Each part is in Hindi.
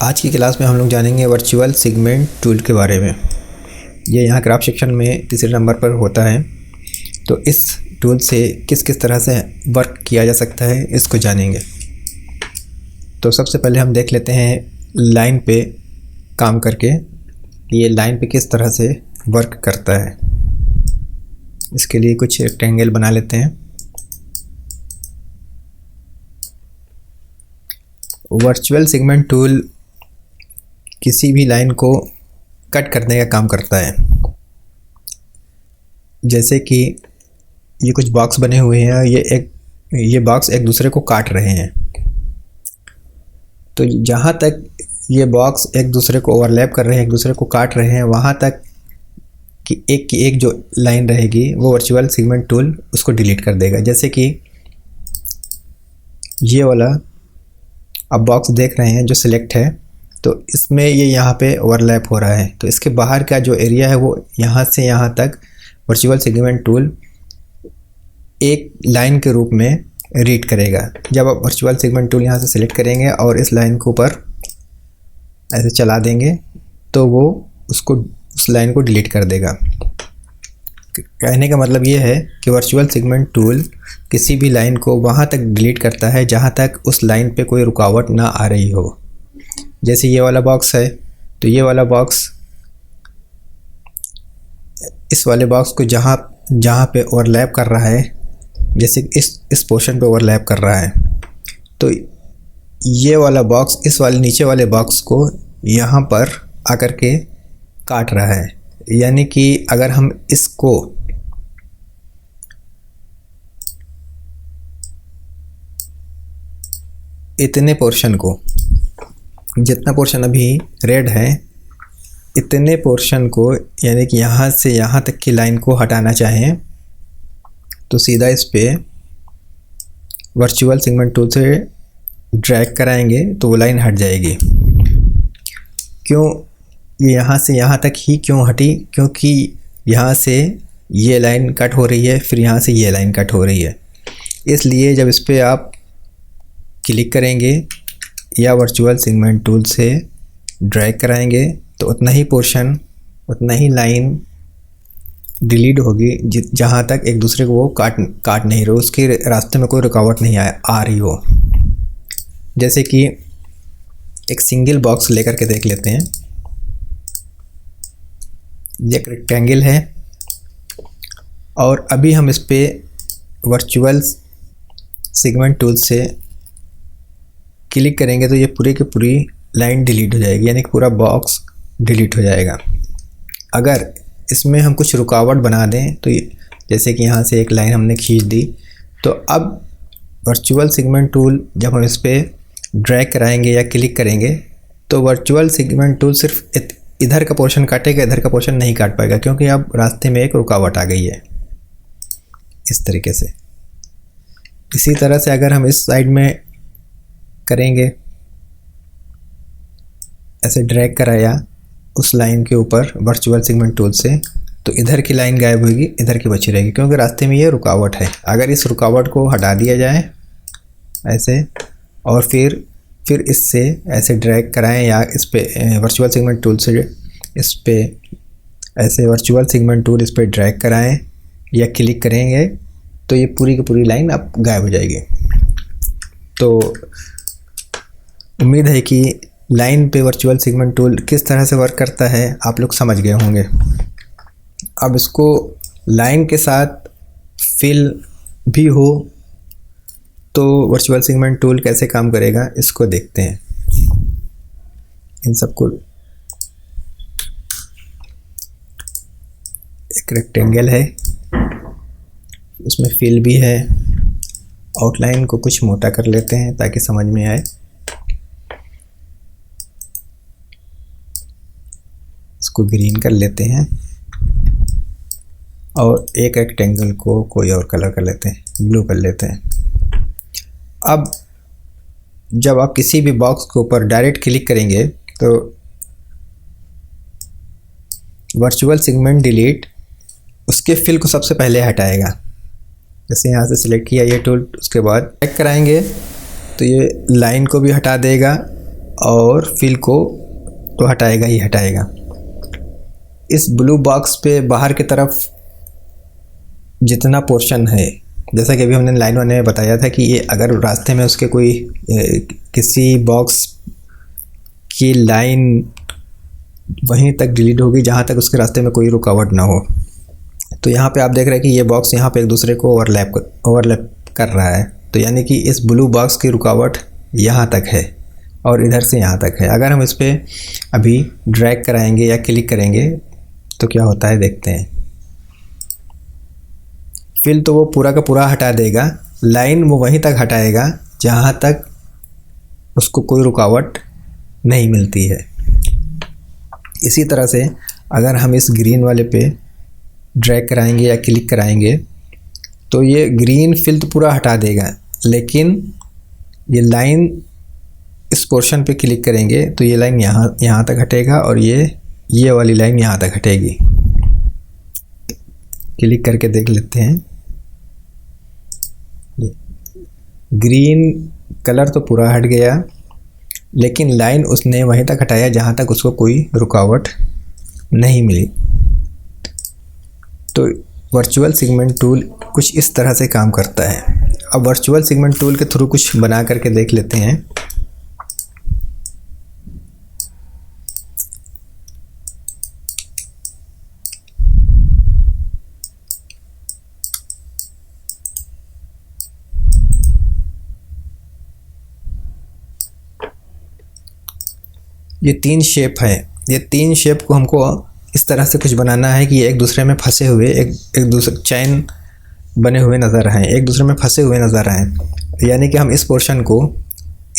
आज की क्लास में हम लोग जानेंगे वर्चुअल सेगमेंट टूल के बारे में। ये यहाँ ग्राफ सेक्शन में तीसरे नंबर पर होता है। तो इस टूल से किस किस तरह से वर्क किया जा सकता है इसको जानेंगे। तो सबसे पहले हम देख लेते हैं लाइन पे काम करके ये लाइन पे किस तरह से वर्क करता है। इसके लिए कुछ रेक्टेंगल बना लेते हैं। वर्चुअल सेगमेंट टूल किसी भी लाइन को कट करने का काम करता है। जैसे कि ये कुछ बॉक्स बने हुए हैं, ये बॉक्स एक दूसरे को काट रहे हैं। तो जहाँ तक ये बॉक्स एक दूसरे को ओवरलैप कर रहे हैं, एक दूसरे को काट रहे हैं, वहाँ तक की एक जो लाइन रहेगी वो वर्चुअल सेगमेंट टूल उसको डिलीट कर देगा। जैसे कि ये वाला आप बॉक्स देख रहे हैं जो सिलेक्ट है, तो इसमें ये यहाँ पे ओवरलैप हो रहा है। तो इसके बाहर का जो एरिया है वो यहाँ से यहाँ तक वर्चुअल सेगमेंट टूल एक लाइन के रूप में रीड करेगा। जब आप वर्चुअल सेगमेंट टूल यहाँ से सिलेक्ट करेंगे और इस लाइन के ऊपर ऐसे चला देंगे तो वो उस लाइन को डिलीट कर देगा। कहने का मतलब ये है कि वर्चुअल सेगमेंट टूल किसी भी लाइन को वहाँ तक डिलीट करता है जहाँ तक उस लाइन पे कोई रुकावट ना आ रही हो। जैसे ये वाला बॉक्स है, तो ये वाला बॉक्स इस वाले बॉक्स को जहाँ पे ओवरलैप कर रहा है, जैसे इस पोर्शन पे ओवरलैप कर रहा है, तो ये वाला बॉक्स इस वाले नीचे वाले बॉक्स को यहाँ पर आकर के काट रहा है। यानी कि अगर हम इसको इतने पोर्शन को, जितना पोर्शन अभी रेड है, इतने पोर्शन को यानी कि यहाँ से यहाँ तक की लाइन को हटाना चाहें तो सीधा इस पे वर्चुअल सेगमेंट टूल से ड्रैग कराएंगे तो वो लाइन हट जाएगी। क्यों ये यहाँ से यहाँ तक ही क्यों हटी? क्योंकि यहाँ से ये लाइन कट हो रही है, फिर यहाँ से ये लाइन कट हो रही है। इसलिए जब इस पे आप क्लिक करेंगे या वर्चुअल सेगमेंट टूल से ड्रैग कराएंगे तो उतना ही पोर्शन, उतना ही लाइन डिलीट होगी जहाँ तक एक दूसरे को वो काट नहीं रहे, उसके रास्ते में कोई रुकावट नहीं आ रही हो। जैसे कि एक सिंगल बॉक्स लेकर के देख लेते हैं। ये एक रेक्टेंगल है और अभी हम इस पे वर्चुअल सेगमेंट टूल से क्लिक करेंगे तो ये पूरी की पूरी लाइन डिलीट हो जाएगी, यानी कि पूरा बॉक्स डिलीट हो जाएगा। अगर इसमें हम कुछ रुकावट बना दें तो जैसे कि यहाँ से एक लाइन हमने खींच दी, तो अब वर्चुअल सेगमेंट टूल जब हम इस पर ड्रैग कराएंगे या क्लिक करेंगे तो वर्चुअल सेगमेंट टूल सिर्फ इधर का पोर्शन काटेगा, इधर का पोर्शन नहीं काट पाएगा, क्योंकि अब रास्ते में एक रुकावट आ गई है। इस तरीके से इसी तरह से अगर हम इस साइड में करेंगे, ऐसे ड्रैग कराया उस लाइन के ऊपर वर्चुअल सेगमेंट टूल से, तो इधर की लाइन गायब होगी, इधर की बची रहेगी, क्योंकि रास्ते में ये रुकावट है। अगर इस रुकावट को हटा दिया जाए ऐसे और फिर इससे ऐसे ड्रैग कराएं या इस पे वर्चुअल सेगमेंट टूल से इस पे ऐसे वर्चुअल सेगमेंट टूल इस पे ड्रैग कराएं या क्लिक करेंगे तो ये पूरी की पूरी लाइन अब गायब हो जाएगी। तो उम्मीद है कि लाइन पे वर्चुअल सेगमेंट टूल किस तरह से वर्क करता है आप लोग समझ गए होंगे। अब इसको लाइन के साथ फिल भी हो तो वर्चुअल सेगमेंट टूल कैसे काम करेगा इसको देखते हैं। इन सबको एक रेक्टेंगल है, उसमें फिल भी है। आउटलाइन को कुछ मोटा कर लेते हैं ताकि समझ में आए। इसको ग्रीन कर लेते हैं और एक रेक्टेंगल को कोई और कलर कर लेते हैं, ब्लू कर लेते हैं। अब जब आप किसी भी बॉक्स के ऊपर डायरेक्ट क्लिक करेंगे तो वर्चुअल सेगमेंट डिलीट उसके फिल को सबसे पहले हटाएगा। जैसे यहाँ से सिलेक्ट किया ये टूल, उसके बाद चेक कराएंगे तो ये लाइन को भी हटा देगा और फिल को तो हटाएगा ही हटाएगा। इस ब्लू बॉक्स पे बाहर की तरफ जितना पोर्शन है, जैसा कि अभी हमने लाइन 1 में बताया था कि ये अगर रास्ते में उसके कोई किसी बॉक्स की लाइन वहीं तक डिलीट होगी जहाँ तक उसके रास्ते में कोई रुकावट ना हो। तो यहाँ पे आप देख रहे हैं कि ये बॉक्स यहाँ पे एक दूसरे को ओवरलैप कर रहा है। तो यानी कि इस ब्लू बॉक्स की रुकावट यहाँ तक है और इधर से यहाँ तक है। अगर हम इस पर अभी ड्रैग कराएंगे या क्लिक करेंगे तो क्या होता है देखते हैं। फिल तो वो पूरा का पूरा हटा देगा, लाइन वो वहीं तक हटाएगा जहाँ तक उसको कोई रुकावट नहीं मिलती है। इसी तरह से अगर हम इस ग्रीन वाले पे ड्रैग कराएंगे या क्लिक कराएंगे तो ये ग्रीन फिल तो पूरा हटा देगा, लेकिन ये लाइन इस पोर्शन पे क्लिक करेंगे तो ये लाइन यहाँ तक हटेगा और ये वाली लाइन यहाँ तक हटेगी। क्लिक करके देख लेते हैं। ग्रीन कलर तो पूरा हट गया, लेकिन लाइन उसने वहीं तक हटाया जहाँ तक उसको कोई रुकावट नहीं मिली। तो वर्चुअल सेगमेंट टूल कुछ इस तरह से काम करता है। अब वर्चुअल सेगमेंट टूल के थ्रू कुछ बना करके देख लेते हैं। ये 3 शेप है। ये 3 शेप को हमको इस तरह से कुछ बनाना है कि ये एक दूसरे में फंसे हुए एक दूसरे चैन बने हुए नज़र आएँ, एक दूसरे में फंसे हुए नज़र आएँ। यानी कि हम इस पोर्शन को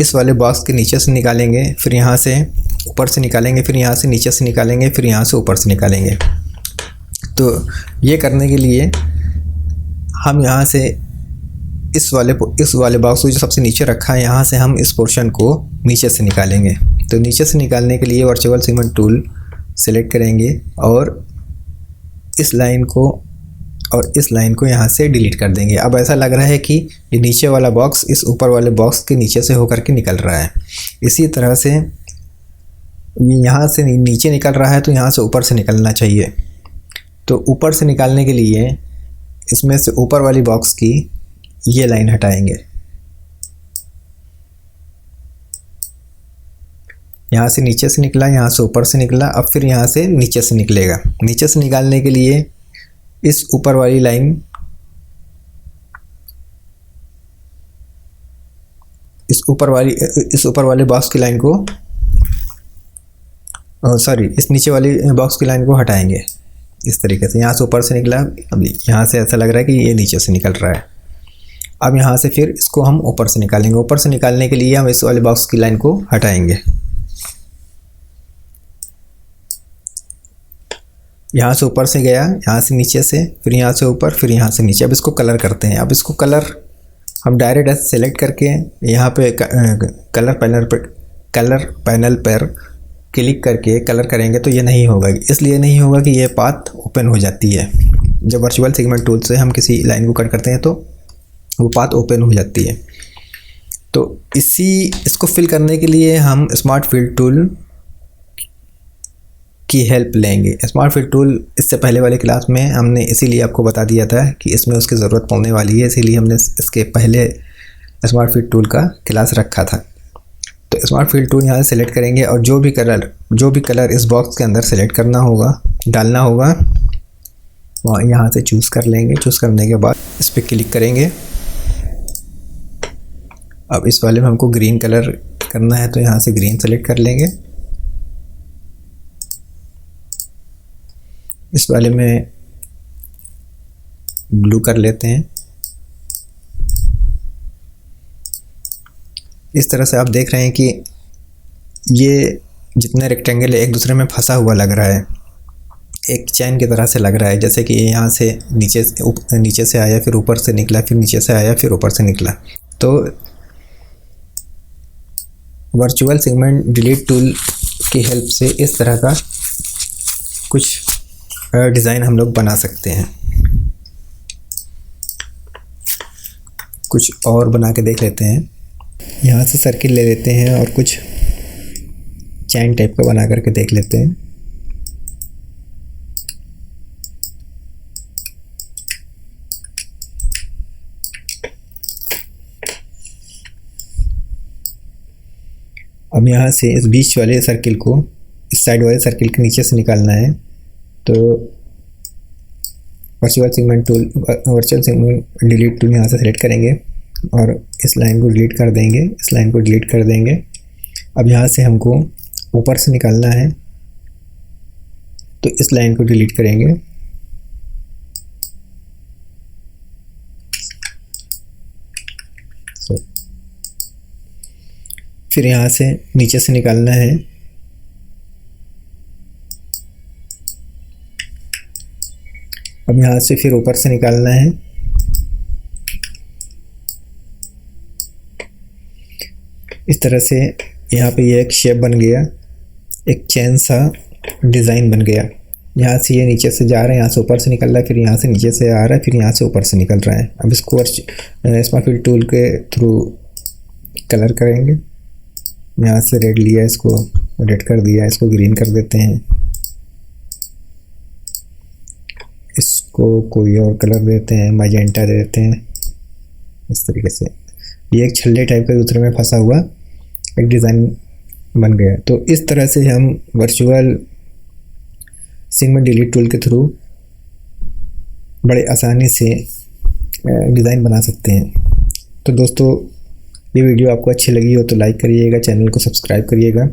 इस वाले बॉक्स के नीचे से निकालेंगे, फिर यहाँ से ऊपर से निकालेंगे, फिर यहाँ से नीचे से निकालेंगे, फिर यहाँ से ऊपर से निकालेंगे। तो ये करने के लिए हम यहाँ से इस वाले बॉक्स को जो सबसे नीचे रखा है, यहाँ से हम इस पोर्शन को नीचे से निकालेंगे। तो नीचे से निकालने के लिए वर्चुअल सेगमेंट टूल सेलेक्ट करेंगे और इस लाइन को यहाँ से डिलीट कर देंगे। अब ऐसा लग रहा है कि ये नीचे वाला बॉक्स इस ऊपर वाले बॉक्स के नीचे से होकर के निकल रहा है। इसी तरह से ये यहाँ से नीचे निकल रहा है तो यहाँ से ऊपर से निकलना चाहिए। तो ऊपर से निकालने के लिए इसमें से ऊपर वाली बॉक्स की ये लाइन हटाएंगे। यहाँ से नीचे से निकला, यहाँ से ऊपर से निकला, अब फिर यहाँ से नीचे से निकलेगा। नीचे से निकालने के लिए इस ऊपर वाली लाइन, इस ऊपर वाले बॉक्स की लाइन को इस नीचे वाली बॉक्स की लाइन को हटाएंगे इस तरीके से। यहाँ से ऊपर से निकला, अब यहाँ से ऐसा लग रहा है कि ये नीचे से निकल रहा है। अब यहाँ से फिर इसको हम ऊपर से निकालेंगे। ऊपर से निकालने के लिए हम इस वाले बॉक्स की लाइन को हटाएंगे। यहाँ से ऊपर से गया, यहाँ से नीचे से, फिर यहाँ से ऊपर, फिर यहाँ से नीचे। अब इसको कलर करते हैं। अब इसको कलर हम डायरेक्ट ऐसे सेलेक्ट करके यहाँ पे कलर पैनल पर क्लिक करके कलर करेंगे तो ये नहीं होगा। इसलिए नहीं होगा कि ये पाथ ओपन हो जाती है। जब वर्चुअल सेगमेंट टूल से हम किसी लाइन को कट करते हैं तो वो पाथ ओपन हो जाती है। तो इसको फिल करने के लिए हम स्मार्ट फिल टूल की हेल्प लेंगे। स्मार्ट फिल टूल इससे पहले वाले क्लास में हमने इसीलिए आपको बता दिया था कि इसमें उसकी ज़रूरत पड़ने वाली है, इसीलिए हमने इसके पहले स्मार्ट फिल टूल का क्लास रखा था। तो स्मार्ट फिल टूल यहाँ से सेलेक्ट करेंगे और जो भी कलर इस बॉक्स के अंदर सेलेक्ट डालना होगा वहाँ यहाँ से चूज़ कर लेंगे। चूज़ करने के बाद इस पर क्लिक करेंगे। अब इस वाले में हमको ग्रीन कलर करना है तो यहाँ से ग्रीन सेलेक्ट कर लेंगे। इस वाले में ब्लू कर लेते हैं। इस तरह से आप देख रहे हैं कि ये जितने रेक्टेंगल है एक दूसरे में फंसा हुआ लग रहा है, एक चैन की तरह से लग रहा है। जैसे कि ये यहाँ से नीचे से आया, फिर ऊपर से निकला, फिर नीचे से आया, फिर ऊपर से निकला। तो वर्चुअल सेगमेंट डिलीट टूल की हेल्प से इस तरह का कुछ डिज़ाइन हम लोग बना सकते हैं। कुछ और बना के देख लेते हैं। यहाँ से सर्किल ले लेते हैं और कुछ चैन टाइप का बना करके देख लेते हैं। अब यहाँ से इस बीच वाले सर्किल को इस साइड वाले सर्किल के नीचे से निकालना है। तो वर्चुअल सेगमेंट डिलीट टूल यहाँ से सेलेक्ट करेंगे और इस लाइन को डिलीट कर देंगे, इस लाइन को डिलीट कर देंगे। अब यहाँ से हमको ऊपर से निकालना है, तो इस लाइन को डिलीट करेंगे। फिर यहाँ से नीचे से निकालना है, अब यहाँ से फिर ऊपर से निकालना है। इस तरह से यहाँ पे ये एक शेप बन गया, एक चैन सा डिज़ाइन बन गया। यहाँ से ये नीचे से जा रहा है, यहाँ से ऊपर से निकल रहा है, फिर यहाँ से नीचे से आ रहा है, फिर यहाँ से ऊपर से निकल रहा है। अब इसको स्मार्ट फिल टूल के थ्रू कलर करेंगे। यहाँ से रेड लिया, इसको रेड कर दिया, इसको ग्रीन कर देते हैं, इसको कोई और कलर देते हैं, मैजेंटा दे देते हैं। इस तरीके से ये एक छल्ले टाइप का दूसरे में फंसा हुआ एक डिज़ाइन बन गया। तो इस तरह से हम वर्चुअल सेगमेंट डिलीट टूल के थ्रू बड़े आसानी से डिज़ाइन बना सकते हैं। तो दोस्तों, ये वीडियो आपको अच्छी लगी हो तो लाइक करिएगा, चैनल को सब्सक्राइब करिएगा।